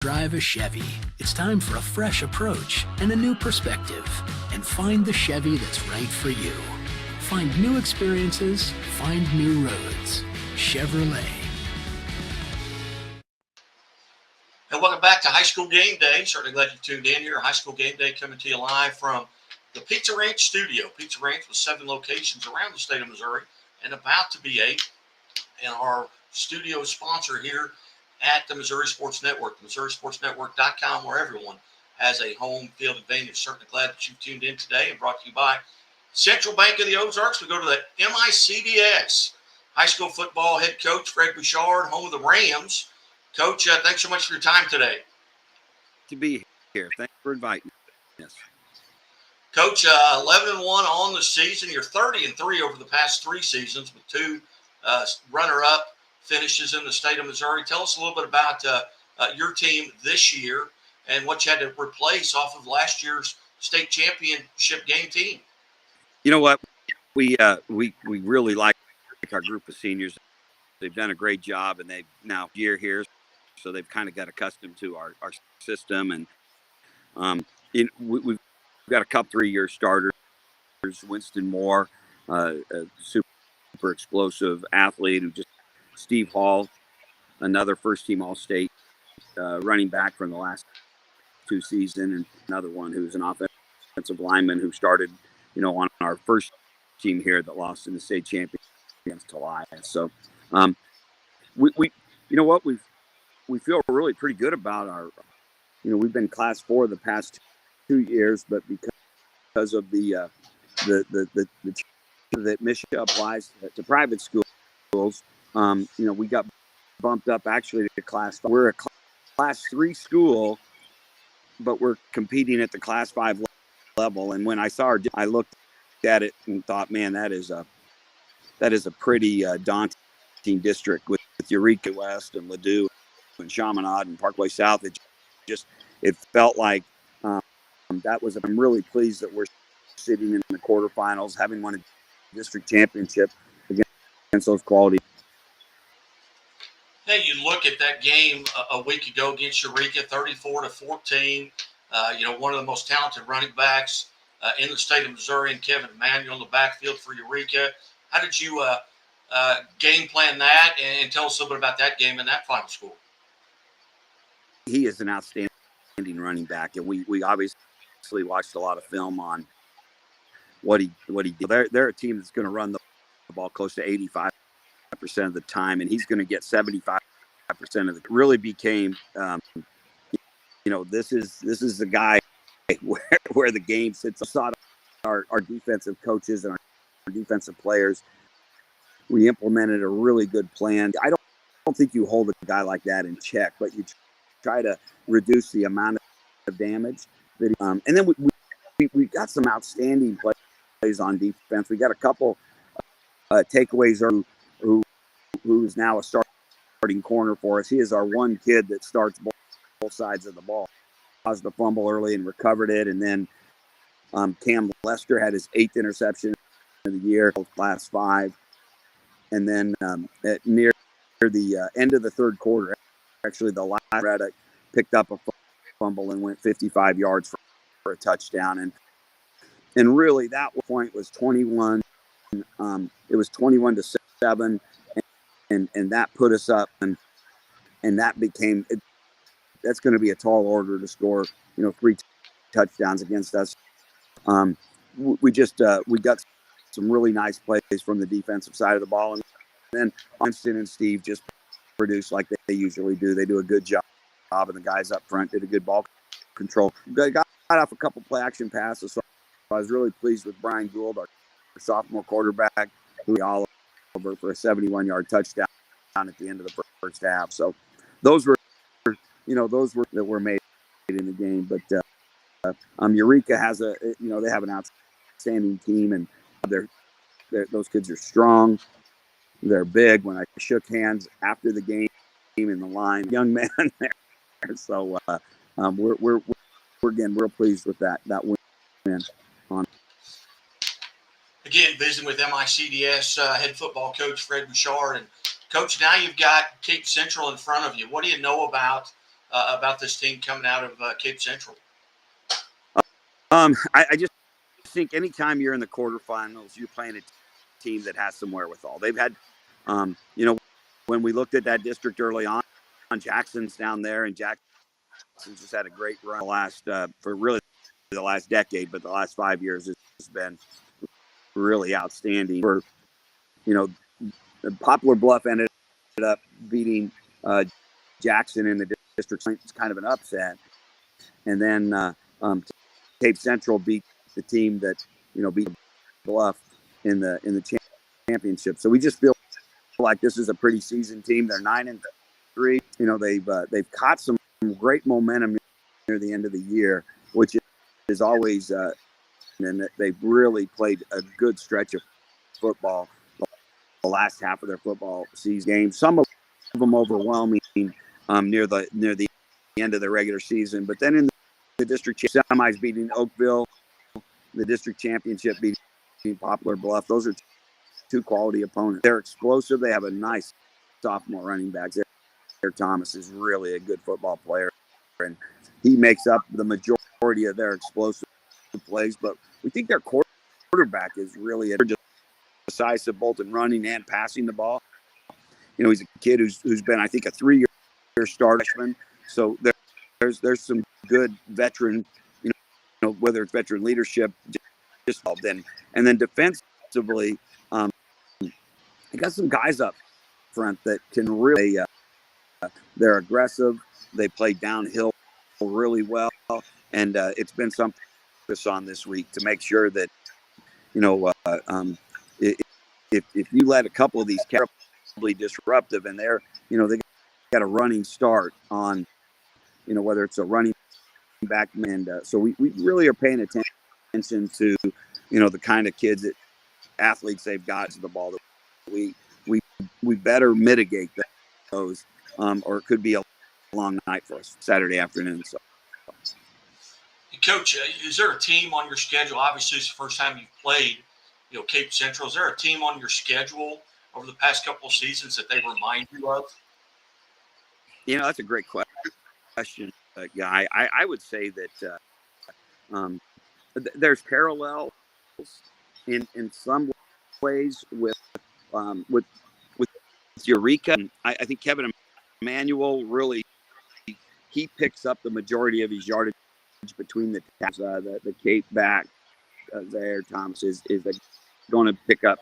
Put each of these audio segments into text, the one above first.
Drive a Chevy. It's time for a fresh approach and a new perspective. And find the Chevy that's right for you. Find new experiences, find new roads. Chevrolet. And welcome back to High School Game Day. Certainly glad you tuned in here. High School Game Day coming to you live from the Pizza Ranch studio. Pizza Ranch with 7 locations around the state of Missouri and about to be 8. And our studio sponsor here at the Missouri Sports Network, MissouriSportsNetwork.com, where everyone has a home field advantage. Certainly glad that you've tuned in today and brought to you by Central Bank of the Ozarks. We go to the MICDS. High school football head coach Fred Bouchard, home of the Rams. Coach, thanks so much for your time today. To be here. Thanks for inviting me. Yes. Coach, 11-1 on the season. You're 30-3 over the past 3 seasons with 2 runner-up finishes in the state of Missouri. Tell us a little bit about your team this year and what you had to replace off of last year's state championship game team. You know what? We really like our group of seniors. They've done a great job, and they've now year here, so they've kind of got accustomed to our system. And we've got a couple 3-year starters. Winston Moore, a super explosive athlete who just Steve Hall, another first-team All-State running back from the last 2 seasons, and another one who's an offensive lineman who started, on our first team here that lost in the state championship against Talia. So, we feel really pretty good about our, we've been Class 4 the past 2 years, but because of the that Michigan applies to private schools. We got bumped up actually to Class 5. We're a Class 3 school, but we're competing at the Class 5 level. And when I saw her, I looked at it and thought, man, that is a pretty daunting district with Eureka West and Ladue and Chaminade and Parkway South. It felt like that was. I'm really pleased that we're sitting in the quarterfinals, having won a district championship against those quality. Hey, you look at that game a week ago against Eureka, 34-14. One of the most talented running backs in the state of Missouri, and Kevin Emanuel in the backfield for Eureka. How did you game plan that, and tell us a little bit about that game and that final score? He is an outstanding running back, and we obviously watched a lot of film on what he did. They're a team that's going to run the ball close to 85% of the time, and he's going to get 75% of it. Really became, this is the guy where the game sits. I saw our defensive coaches and our defensive players. We implemented a really good plan. I don't think you hold a guy like that in check, but you try to reduce the amount of damage. And then we got some outstanding plays on defense. We got a couple takeaways who's now a starting corner for us. He is our one kid that starts both sides of the ball. Caused a fumble early and recovered it. And then Cam Lester had his 8th interception of the year, Class 5. And then near the end of the third quarter, actually the last Reddick picked up a fumble and went 55 yards for a touchdown. And really that point was 21. It was 21-7, and that put us up, and that became that's going to be a tall order to score 3 touchdowns against us. We got some really nice plays from the defensive side of the ball, and then Winston and Steve just produced like they usually do. They do a good job, and the guys up front did a good ball control. They got off a couple play action passes, so I was really pleased with Brian Gould, our sophomore quarterback, who we all over for a 71-yard touchdown at the end of the first half. So those were that were made in the game. But Eureka has they have an outstanding team, and those kids are strong. They're big. When I shook hands after the game in the line, young man there. So we're again real pleased with that win. Again, visiting with MICDS head football coach Fred Bouchard. And, Coach, now you've got Cape Central in front of you. What do you know about about this team coming out of Cape Central? I just think anytime you're in the quarterfinals, you're playing a team that has some wherewithal. They've had, when we looked at that district early on, Jackson's down there, and Jackson's just had a great run for really the last decade, but the last 5 years has been really outstanding. Poplar Bluff ended up beating Jackson in the district. It's kind of an upset, and then Cape Central beat the team that beat Bluff in the championship. So we just feel like this is a pretty seasoned team. They're 9-3. They've caught some great momentum near the end of the year, which is always and they've really played a good stretch of football the last half of their football season games. Some of them overwhelming near the end of the regular season, but then in the district semis beating Oakville, the district championship beating Poplar Bluff. Those are two quality opponents. They're explosive. They have a nice sophomore running back. Thomas is really a good football player, and he makes up the majority of their explosive plays. But we think their quarterback is really decisive, both in running and passing the ball. He's a kid who's been, I think, a 3-year starter. So there's some good veteran, whether it's veteran leadership, just and then defensively, they got some guys up front that can really. They're aggressive. They play downhill really well, and it's been something to focus on this week to make sure that if you let a couple of these terribly disruptive, and they're they got a running start on whether it's a running back, and so we really are paying attention to the kind of kids that athletes they've got to the ball that we better mitigate those, or it could be a long night for us Saturday afternoon. So, Coach, is there a team on your schedule? Obviously, it's the first time you've played Cape Central. Is there a team on your schedule over the past couple of seasons that they remind you of? That's a great question, Guy. I would say that there's parallels in some ways with Eureka. I think Kevin Emanuel really he picks up the majority of his yardage between the tackles. The Cape back there, Thomas is going to pick up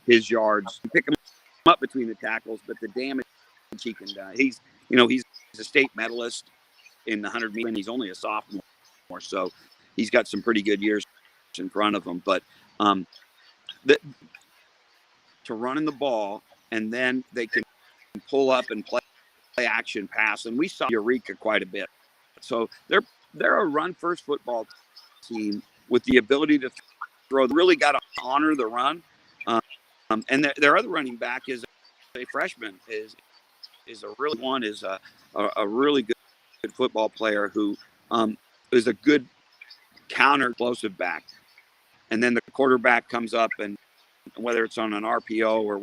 his yards, pick him up between the tackles, but the damage he can do. He's a state medalist in the 100 meter, and he's only a sophomore, so he's got some pretty good years in front of him. But to run in the ball, and then they can pull up and play action pass, and we saw Eureka quite a bit. So they're a run first football team with the ability to throw. They really got to honor the run, and their other running back is a freshman. Is a really good football player who is a good counter explosive back. And then the quarterback comes up, and whether it's on an RPO or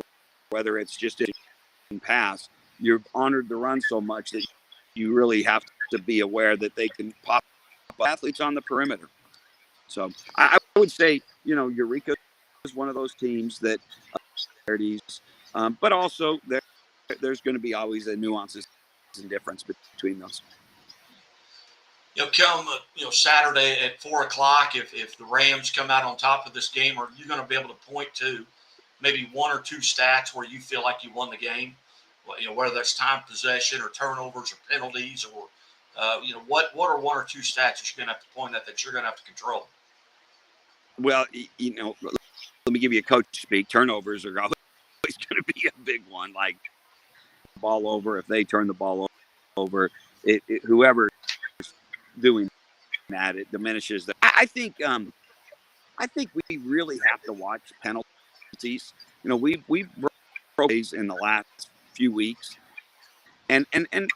whether it's just a pass, you've honored the run so much that you really have to be aware that they can pop athletes on the perimeter. So I would say, Eureka is one of those teams that but also there's going to be always a nuances and difference between those. Come Saturday at 4:00, if the Rams come out on top of this game, are you going to be able to point to maybe one or two stats where you feel like you won the game? Whether that's time possession or turnovers or penalties, or what are one or two stats that you're going to have to point at that you're going to have to control? Well, let me give you a coach speak. Turnovers are always going to be a big one. Like ball over, if they turn the ball over, whoever is doing that, it diminishes that. I think we really have to watch penalties. We've broke these in the last few weeks, and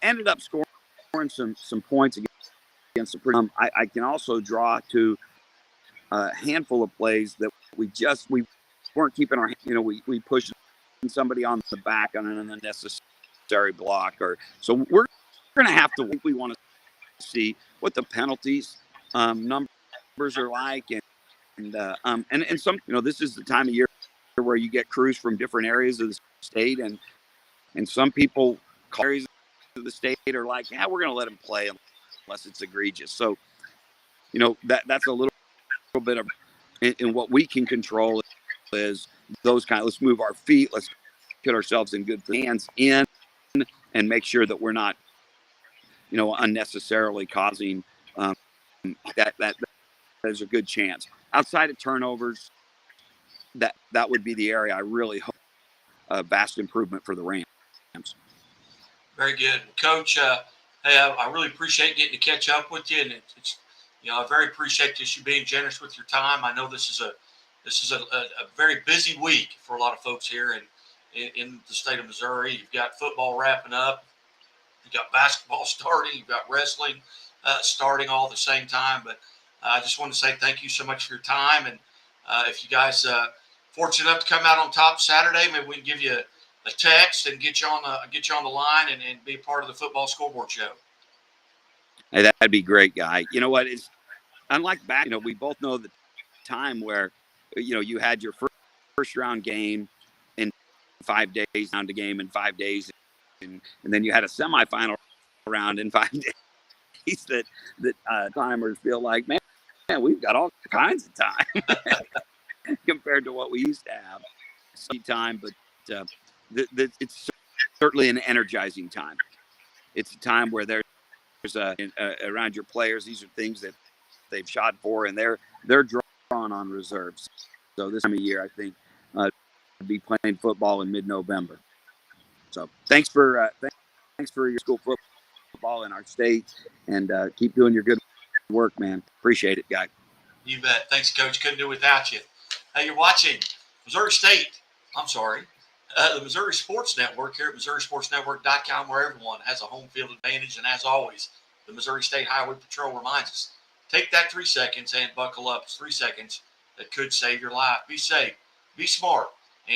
ended up scoring some points against the pretty. I can also draw to a handful of plays that we weren't keeping our. We pushed somebody on the back on an unnecessary block, or so we're going to have to. We want to see what the penalties numbers are like, and some. This is the time of year where you get crews from different areas of the state, and some people areas of the state are like, yeah, we're going to let them play unless it's egregious. So, that's a little bit of in what we can control is those kind of, let's move our feet, let's put ourselves in good hands and make sure that we're not, unnecessarily causing that there's a good chance. Outside of turnovers, that would be the area I really hope a vast improvement for the Rams. Very good, Coach. Hey, I really appreciate getting to catch up with you, and it's I very appreciate you being generous with your time. I know this is a very busy week for a lot of folks here in the state of Missouri. You've got football wrapping up, you've got basketball starting, you've got wrestling starting all at the same time. But I just want to say thank you so much for your time. And if you guys fortunate enough to come out on top Saturday, maybe we can give you a text and get you on the line and be a part of the football scoreboard show. Hey, that'd be great, guy. You know what? It's unlike back. We both know the time where you had your first round game in 5 days, round a game in 5 days, and then you had a semifinal round in 5 days. That timers feel like, man, we've got all kinds of time compared to what we used to have. Some time, but it's certainly an energizing time. It's a time where there's around your players. These are things that they've shot for, and they're drawn on reserves. So this time of year, I think, be playing football in mid-November. So thanks for your school football in our state, and keep doing your good work, man. Appreciate it, guy. You bet. Thanks, Coach. Couldn't do it without you. Hey, you're watching the Missouri Sports Network here at MissouriSportsNetwork.com, where everyone has a home field advantage. And as always, the Missouri State Highway Patrol reminds us, take that 3 seconds and buckle up. It's 3 seconds that could save your life. Be safe, be smart,